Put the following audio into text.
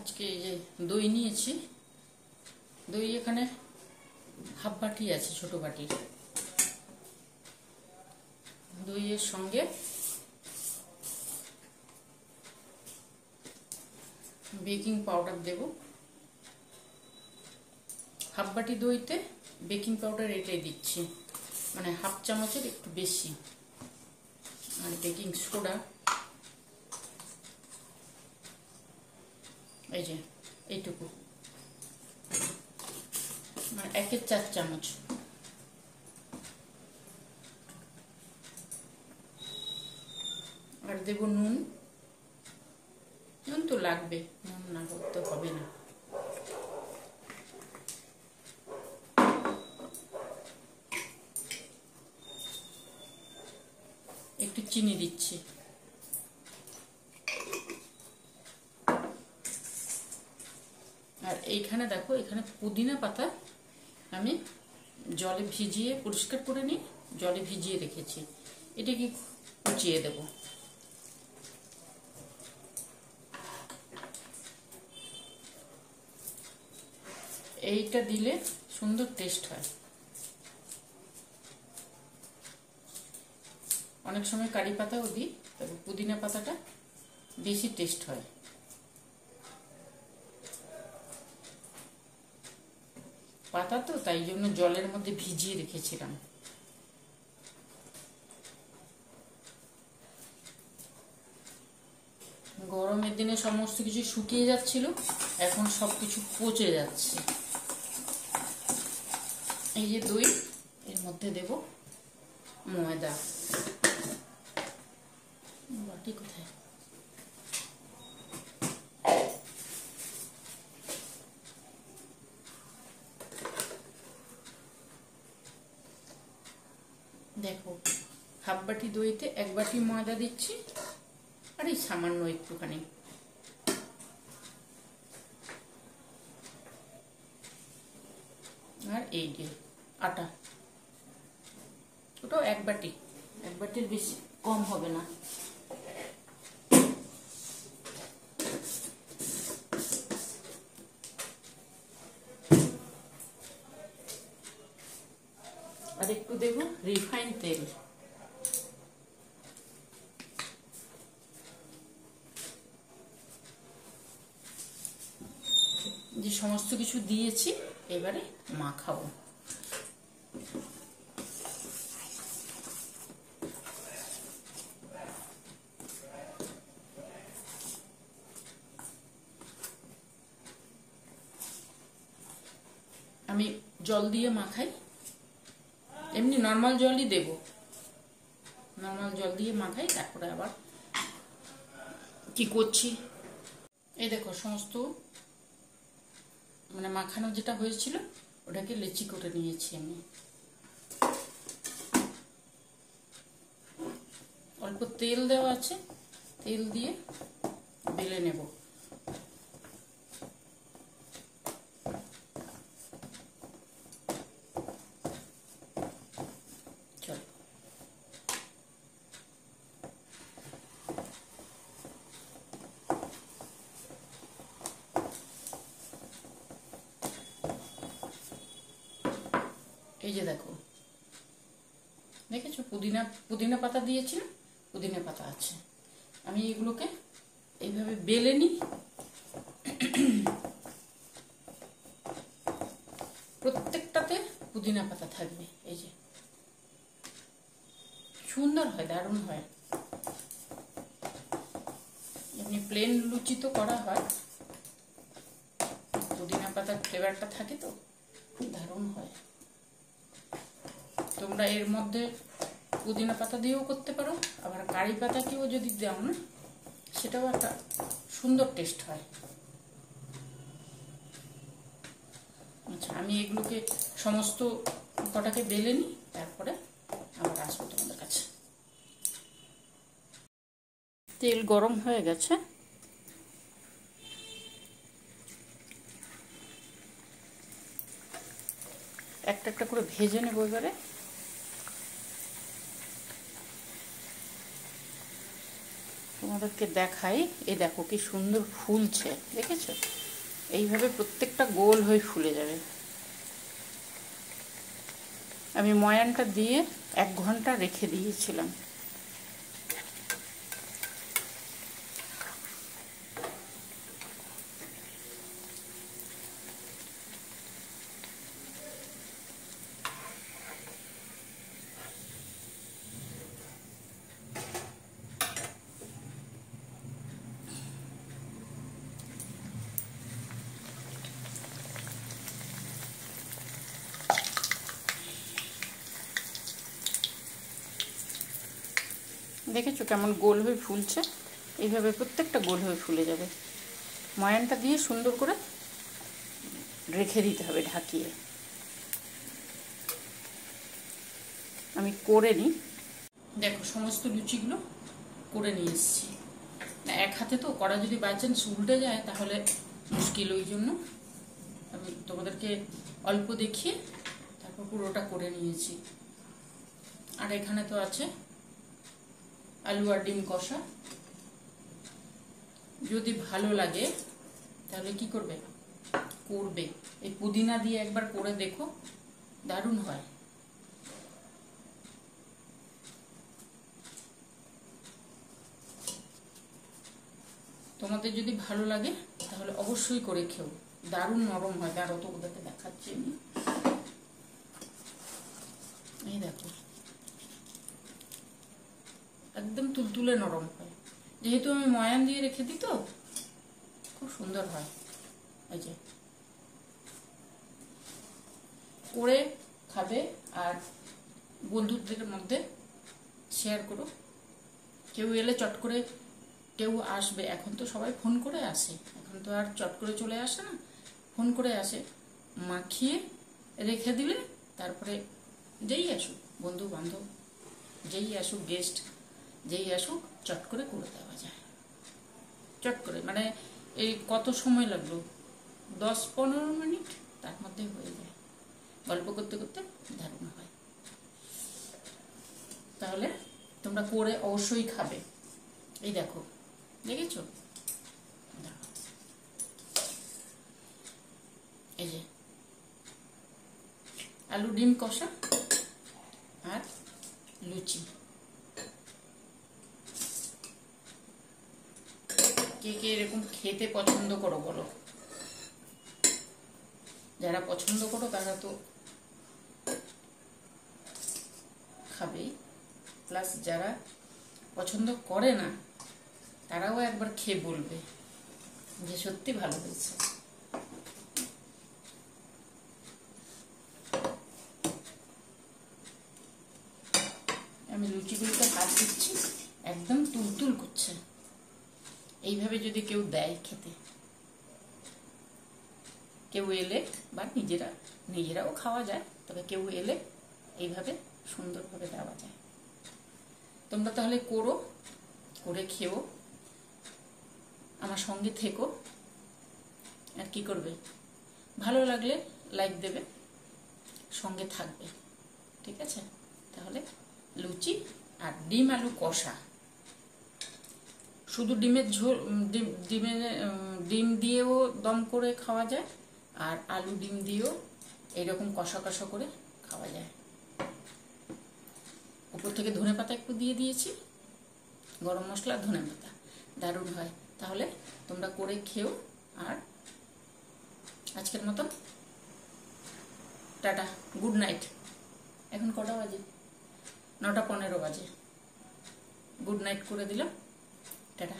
আজকে এই যে দই নিয়েছি, দই এখানে হাফ বাটি আছে, ছোট বাটির। দইয়ের সঙ্গে বেকিং পাউডার দেব। হাফ বাটি দইতে বেকিং পাউডার এটাই দিচ্ছি, মানে হাফ চামচের একটু বেশি। আর বেকিং সোডা এই যে এইটুকু, মানে 1/4 চামচ। আর দেব নুন। নুন তো লাগবে, নুন না করতে হবে না। একটু চিনি দিচ্ছি। আর এইখানে দেখো, এখানে পুদিনা পাতা আমি জলে ভিজিয়ে পরিষ্কার করে নিয়ে জলে ভিজিয়ে রেখেছি, এটাকে কুচিয়ে দেব। এইটা দিলে সুন্দর টেস্ট হয়। অনেক সময় কারি পাতাও দিই, তবে পুদিনা পাতাটা বেশি টেস্ট হয়। পাতা তো তাই জন্য জলের মধ্যে ভিজিয়ে রেখেছিলাম। গরমের দিনে সমস্ত কিছু শুকিয়ে যাচ্ছিল, এখন সবকিছু পচে যাচ্ছে। এই যে দই, এর মধ্যে দেব ময়দা। বাটি কোথায়? দেখো, হাফ বাটি দইতে 1 বাটি ময়দা দিচ্ছি, আর এই সামান্য একটুখানি। আর এই যে আটা, ওটাও 1 বাটি, 1 বাটির বেশি কম হবে না। আর একটু দেব রিফাইন তেল। যে সমস্ত কিছু দিয়েছি এবারে মাখাবো। আমি জল দিয়ে মাখাই, এমনি নর্মাল জলই দেব, নর্মাল জল দিয়ে মাখাই। তারপরে আবার কি করছি, এই দেখো সমস্ত মানে মাখানো যেটা হয়েছিল ওটাকে লেচি করে নিয়েছি আমি। অল্প তেল দেওয়া আছে, তেল দিয়ে বেলে নেব। চল, এই যে দেখো, দেখেছো পুদিনা পাতা দিয়েছি, পুদিনা পাতা আছে। আমি এগুলোকে এইভাবে বেলে নিই, প্রত্যেকটাতে পুদিনা পাতা থাকবে। এই যে সুন্দর হয়, দারুণ হয়। এমনি প্লেন লুচি তো করা হয়, পুদিনা পাতার ফ্লেভারটা থাকে তো দারুণ হয়। তোমরা এর মধ্যে পুদিনা পাতা দিয়েও করতে পারো, আবার কারি পাতাকেও যদি দাও না, সেটাও একটা সুন্দর টেস্ট হয়। আচ্ছা, আমি এগুলোকে সমস্ত কটাকে বেলে নিই, তারপরে আবার আসবো তোমাদের কাছে। তেল গরম হয়ে গেছে, একটা একটা করে ভেজে নেব এবারে। তোমাদেরকে দেখাই, এই দেখো কি সুন্দর ফুলছে, দেখেছো? এইভাবে প্রত্যেকটা গোল হয়ে ফুলে যাবে। আমি ময়ানটা দিয়ে 1 ঘন্টা রেখে দিয়েছিলাম। দেখেছো কেমন গোল হয়ে ফুলছে? এইভাবে প্রত্যেকটা গোল হয়ে ফুলে যাবে। ময়ানটা দিয়ে সুন্দর করে রেখে দিতে হবে ঢাকিয়ে। আমি করে নিই। দেখো সমস্ত লুচিগুলো করে নিয়ে এসেছি। এক হাতে তো করা, যদি বাই চান্স উল্টে যায় তাহলে মুশকিল, ওই জন্য আমি তোমাদেরকে অল্প দেখিয়ে তারপর পুরোটা করে নিয়েছি। আর এখানে তো আছে আলু আর ডিম কষা। যদি ভালো লাগে তাহলে কি করবে, করবে। এই পুদিনা দিয়ে একবার করে দেখো, দারুণ হয়। তোমাদের যদি ভালো লাগে তাহলে অবশ্যই করে খেও, দারুণ নরম হয়। তার অত ওদেরকে দেখাচ্ছি আমি। এই দেখো একদম তুলতুলে নরম হয়, যেহেতু আমি ময়ান দিয়ে রেখে দিই তো খুব সুন্দর হয়। এই যে করে খাবে আর বন্ধুদের মধ্যে শেয়ার করো। কেউ এলে চট করে, কেউ আসবে, এখন তো সবাই ফোন করে আসে, এখন তো আর চট করে চলে আসে না, ফোন করে আসে। মাখিয়ে রেখে দিলে তারপরে যেই আসুক বন্ধু বান্ধব, যেই আসুক গেস্ট, যেই আসুক চট করে দেওয়া যায়। চট করে মানে এই কত সময় লাগলো, 10-15 মিনিট, তার মধ্যে হয়ে যায়। গল্প করতে করতে দারুণ হয়। তাহলে তোমরা করে অবশ্যই খাবে। এই দেখো, দেখেছো? এই যে আলু ডিম কষা আর লুচি। কে কে এরকম খেতে পছন্দ করো বলো? যারা পছন্দ করো তারা তো খাবেই, প্লাস যারা পছন্দ করে না তারাও একবার খেয়ে বলবে যে সত্যি ভালো হয়েছে। আমি লুচিগুলোতে হাত দিচ্ছি, একদম তুলতুল করছে। এইভাবে যদি কেউ দেয় খেতে, কেউ এলে বা নিজেরাও খাওয়া যায়, তবে কেউ এলে এইভাবে সুন্দরভাবে দেওয়া যায়। তোমরা তাহলে করে খেও, আমার সঙ্গে থেকো। আর কি করবে, ভালো লাগলে লাইক দেবে, সঙ্গে থাকবে, ঠিক আছে? তাহলে লুচি আর ডিম আলু কষা, শুধু ডিমের ঝোল, ডিম দিয়েও দম করে খাওয়া যায়, আর আলু ডিম দিয়েও এইরকম কষা কষা করে খাওয়া যায়। উপর থেকে ধনেপাতা একটু দিয়ে দিয়েছি, গরম মশলা ধনেপাতা, দারুণ হয়। তাহলে তোমরা করে খেও। আর আজকের মতন টাটা, গুড নাইট। এখন কটা বাজে? 9:15 বাজে। গুড নাইট করে দিলাম, টাটা।